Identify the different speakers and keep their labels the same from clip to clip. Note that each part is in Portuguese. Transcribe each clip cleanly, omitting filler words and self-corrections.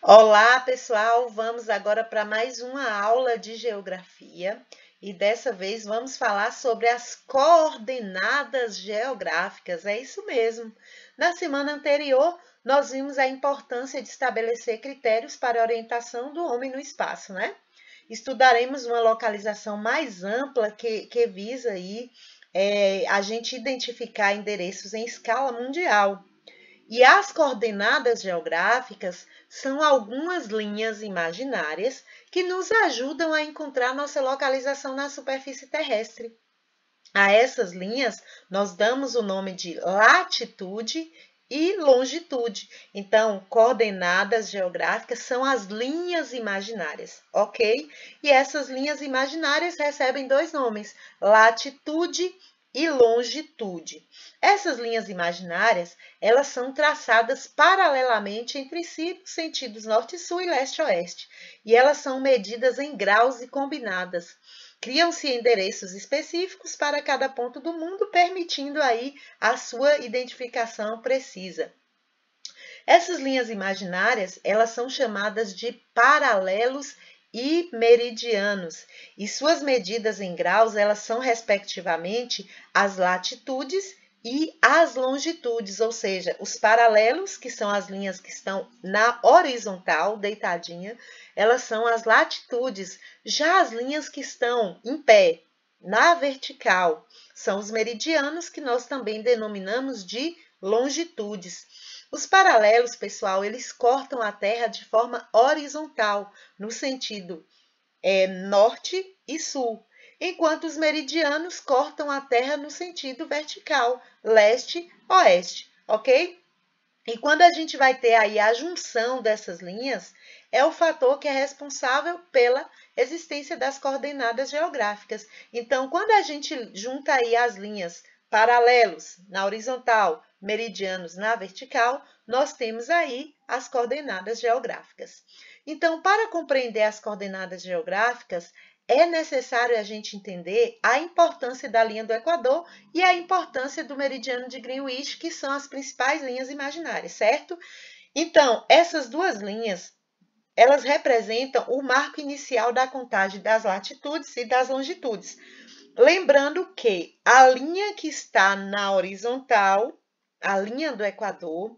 Speaker 1: Olá, pessoal! Vamos agora para mais uma aula de geografia e dessa vez vamos falar sobre as coordenadas geográficas. É isso mesmo. Na semana anterior, nós vimos a importância de estabelecer critérios para a orientação do homem no espaço, né? Estudaremos uma localização mais ampla que visa aí a gente identificar endereços em escala mundial. E as coordenadas geográficas são algumas linhas imaginárias que nos ajudam a encontrar nossa localização na superfície terrestre. A essas linhas, nós damos o nome de latitude e longitude. Então, coordenadas geográficas são as linhas imaginárias, ok? E essas linhas imaginárias recebem dois nomes, latitude e longitude. Essas linhas imaginárias, elas são traçadas paralelamente entre si, nos sentidos norte-sul e leste-oeste, e elas são medidas em graus e combinadas. Criam-se endereços específicos para cada ponto do mundo, permitindo aí a sua identificação precisa. Essas linhas imaginárias, elas são chamadas de paralelos e meridianos, e suas medidas em graus, elas são respectivamente as latitudes e as longitudes, ou seja, os paralelos, que são as linhas que estão na horizontal, deitadinha, elas são as latitudes. Já as linhas que estão em pé, na vertical, são os meridianos, que nós também denominamos de longitudes. Os paralelos, pessoal, eles cortam a Terra de forma horizontal, no sentido norte e sul, enquanto os meridianos cortam a Terra no sentido vertical, leste-oeste, ok? E quando a gente vai ter aí a junção dessas linhas, é o fator que é responsável pela existência das coordenadas geográficas. Então, quando a gente junta aí as linhas paralelos na horizontal, meridianos na vertical, nós temos aí as coordenadas geográficas. Então, para compreender as coordenadas geográficas, é necessário a gente entender a importância da linha do Equador e a importância do meridiano de Greenwich, que são as principais linhas imaginárias, certo? Então, essas duas linhas, elas representam o marco inicial da contagem das latitudes e das longitudes. Lembrando que a linha que está na horizontal, a linha do Equador,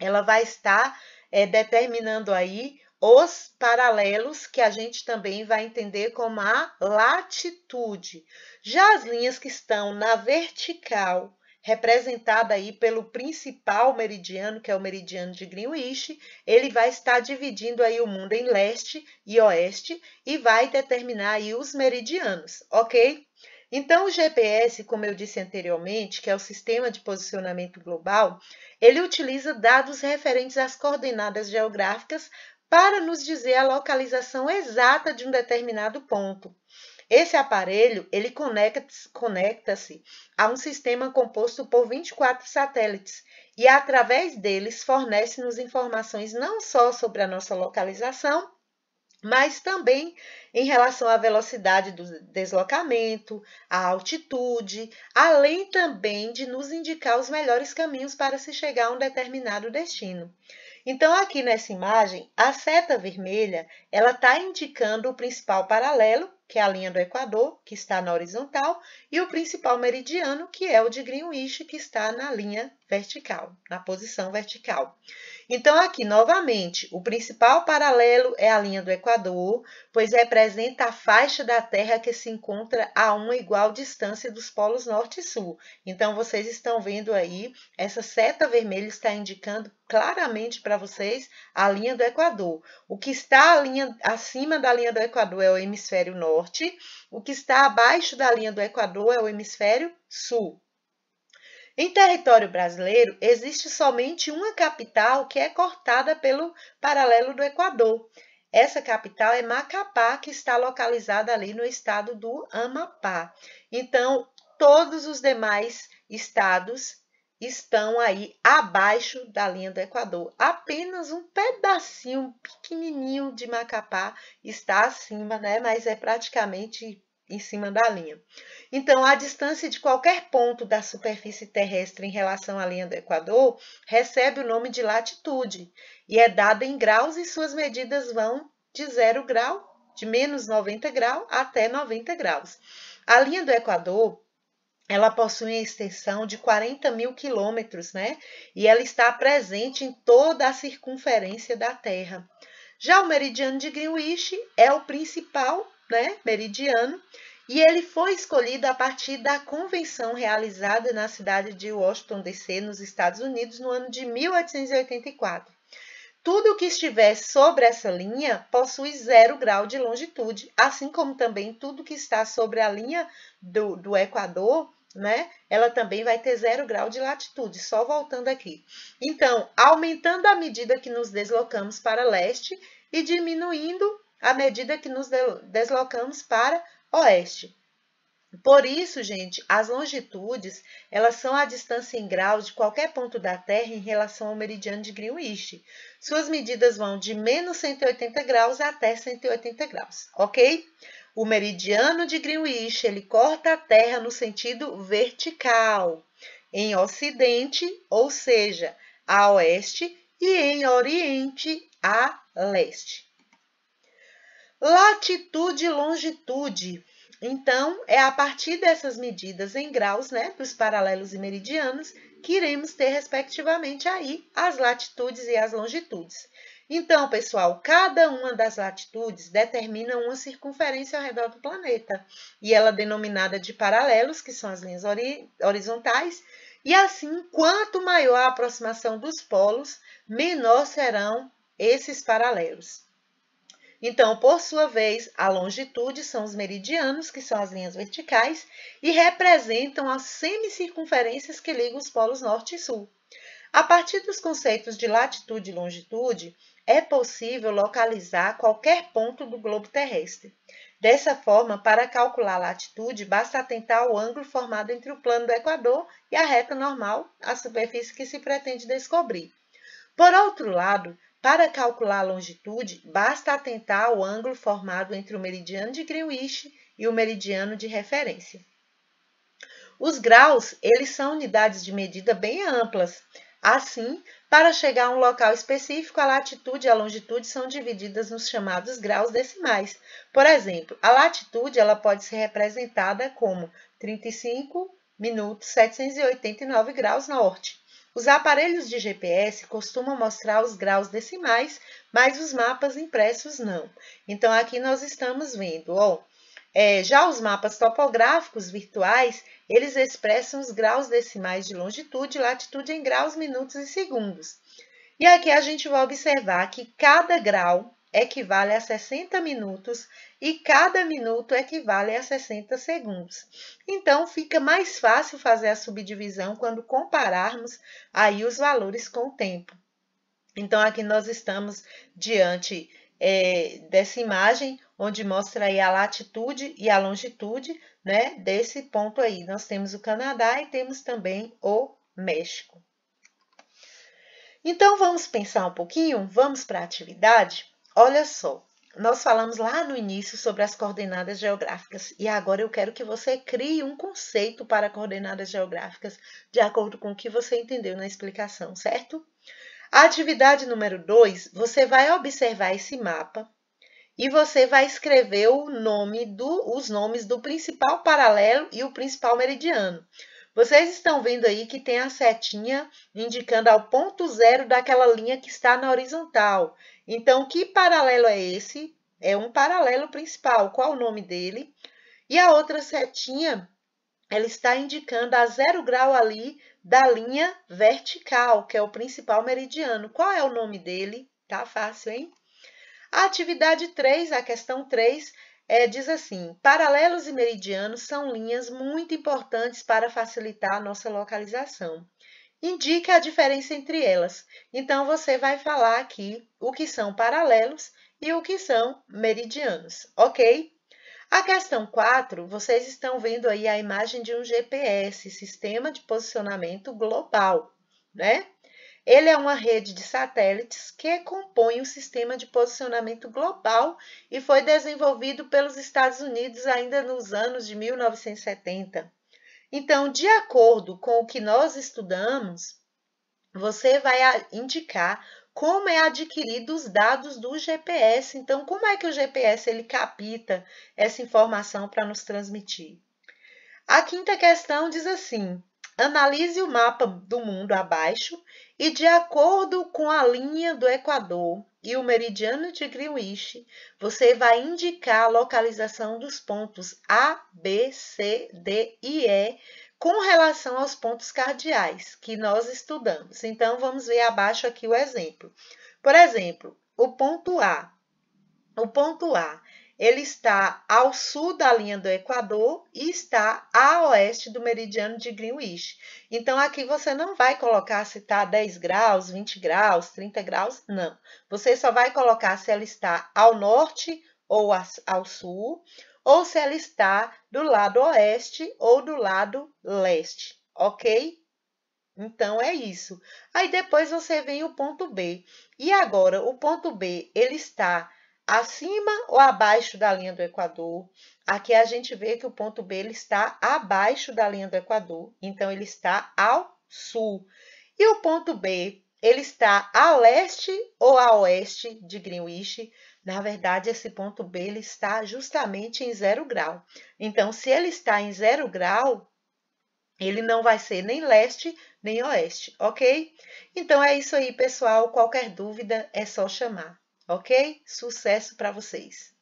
Speaker 1: ela vai estar determinando aí os paralelos, que a gente também vai entender como a latitude. Já as linhas que estão na vertical, representada aí pelo principal meridiano, que é o meridiano de Greenwich, ele vai estar dividindo aí o mundo em leste e oeste e vai determinar aí os meridianos, ok? Então, o GPS, como eu disse anteriormente, que é o Sistema de Posicionamento Global, ele utiliza dados referentes às coordenadas geográficas para nos dizer a localização exata de um determinado ponto. Esse aparelho, ele conecta-se a um sistema composto por 24 satélites e, através deles, fornece-nos informações não só sobre a nossa localização, mas também em relação à velocidade do deslocamento, à altitude, além também de nos indicar os melhores caminhos para se chegar a um determinado destino. Então, aqui nessa imagem, a seta vermelha, ela está indicando o principal paralelo, que é a linha do Equador, que está na horizontal, e o principal meridiano, que é o de Greenwich, que está na linha vertical, na posição vertical. Então, aqui, novamente, o principal paralelo é a linha do Equador, pois representa a faixa da Terra que se encontra a uma igual distância dos polos norte e sul. Então, vocês estão vendo aí, essa seta vermelha está indicando claramente para vocês a linha do Equador. O que está acima da linha do Equador é o hemisfério norte, o que está abaixo da linha do Equador é o hemisfério sul. Em território brasileiro, existe somente uma capital que é cortada pelo paralelo do Equador. Essa capital é Macapá, que está localizada ali no estado do Amapá. Então, todos os demais estados estão aí abaixo da linha do Equador. Apenas um pedacinho pequenininho de Macapá está acima, né? Mas é praticamente em cima da linha. Então, a distância de qualquer ponto da superfície terrestre em relação à linha do Equador recebe o nome de latitude e é dada em graus e suas medidas vão de 0 grau, de menos 90 graus até 90 graus. A linha do Equador, ela possui uma extensão de 40 mil quilômetros, né? E ela está presente em toda a circunferência da Terra. Já o meridiano de Greenwich é o principal, né, meridiano, e ele foi escolhido a partir da convenção realizada na cidade de Washington, D.C., nos Estados Unidos, no ano de 1884. Tudo que estiver sobre essa linha possui 0 grau de longitude, assim como também tudo que está sobre a linha do Equador, né? Ela também vai ter 0 grau de latitude, só voltando aqui. Então, aumentando à medida que nos deslocamos para leste e diminuindo à medida que nos deslocamos para oeste. Por isso, gente, as longitudes, elas são a distância em graus de qualquer ponto da Terra em relação ao meridiano de Greenwich. Suas medidas vão de menos 180 graus até 180 graus, ok? O meridiano de Greenwich, ele corta a Terra no sentido vertical, em ocidente, ou seja, a oeste, e em oriente, a leste. Latitude e longitude. Então, é a partir dessas medidas em graus, né, dos paralelos e meridianos, que iremos ter, respectivamente, aí as latitudes e as longitudes. Então, pessoal, cada uma das latitudes determina uma circunferência ao redor do planeta, e ela é denominada de paralelos, que são as linhas horizontais, e assim, quanto maior a aproximação dos polos, menor serão esses paralelos. Então, por sua vez, a longitude são os meridianos, que são as linhas verticais, e representam as semicircunferências que ligam os polos norte e sul. A partir dos conceitos de latitude e longitude, é possível localizar qualquer ponto do globo terrestre. Dessa forma, para calcular a latitude, basta atentar ao ângulo formado entre o plano do Equador e a reta normal, a superfície que se pretende descobrir. Por outro lado, para calcular a longitude, basta atentar ao ângulo formado entre o meridiano de Greenwich e o meridiano de referência. Os graus, eles são unidades de medida bem amplas. Assim, para chegar a um local específico, a latitude e a longitude são divididas nos chamados graus decimais. Por exemplo, a latitude ela pode ser representada como 35 minutos 789 graus norte. Os aparelhos de GPS costumam mostrar os graus decimais, mas os mapas impressos não. Então, aqui nós estamos vendo, já os mapas topográficos virtuais, eles expressam os graus decimais de longitude e latitude em graus, minutos e segundos. E aqui a gente vai observar que cada grau equivale a 60 minutos e cada minuto equivale a 60 segundos. Então, fica mais fácil fazer a subdivisão quando compararmos aí os valores com o tempo. Então, aqui nós estamos diante dessa imagem, onde mostra aí a latitude e a longitude, né, desse ponto aí. Nós temos o Canadá e temos também o México. Então, vamos pensar um pouquinho? Vamos para a atividade? Olha só, nós falamos lá no início sobre as coordenadas geográficas e agora eu quero que você crie um conceito para coordenadas geográficas de acordo com o que você entendeu na explicação, certo? A atividade número 2, você vai observar esse mapa e você vai escrever os nomes do principal paralelo e o principal meridiano. Vocês estão vendo aí que tem a setinha indicando ao ponto zero daquela linha que está na horizontal. Então, que paralelo é esse? É um paralelo principal. Qual o nome dele? E a outra setinha, ela está indicando a 0 grau ali da linha vertical, que é o principal meridiano. Qual é o nome dele? Tá fácil, hein? A atividade 3, a questão 3, diz assim: paralelos e meridianos são linhas muito importantes para facilitar a nossa localização. Indique a diferença entre elas. Então, você vai falar aqui o que são paralelos e o que são meridianos, ok? A questão 4, vocês estão vendo aí a imagem de um GPS, Sistema de Posicionamento Global, né? Ele é uma rede de satélites que compõe o sistema de posicionamento global e foi desenvolvido pelos Estados Unidos ainda nos anos de 1970. Então, de acordo com o que nós estudamos, você vai indicar como é adquirido os dados do GPS. Então, como é que o GPS ele capta essa informação para nos transmitir? A quinta questão diz assim: analise o mapa do mundo abaixo e, de acordo com a linha do Equador e o meridiano de Greenwich, você vai indicar a localização dos pontos A, B, C, D e E com relação aos pontos cardeais que nós estudamos. Então, vamos ver abaixo aqui o exemplo. Por exemplo, o ponto A. O ponto A, ele está ao sul da linha do Equador e está a oeste do meridiano de Greenwich. Então, aqui você não vai colocar se está 10 graus, 20 graus, 30 graus, não. Você só vai colocar se ela está ao norte ou ao sul, ou se ela está do lado oeste ou do lado leste, ok? Então, é isso. Aí, depois você vem o ponto B. E agora, o ponto B, ele está acima ou abaixo da linha do Equador? Aqui a gente vê que o ponto B ele está abaixo da linha do Equador, então ele está ao sul. E o ponto B, ele está a leste ou a oeste de Greenwich? Na verdade, esse ponto B ele está justamente em 0 grau. Então, se ele está em 0 grau, ele não vai ser nem leste nem oeste, ok? Então é isso aí, pessoal. Qualquer dúvida é só chamar, ok? Sucesso para vocês!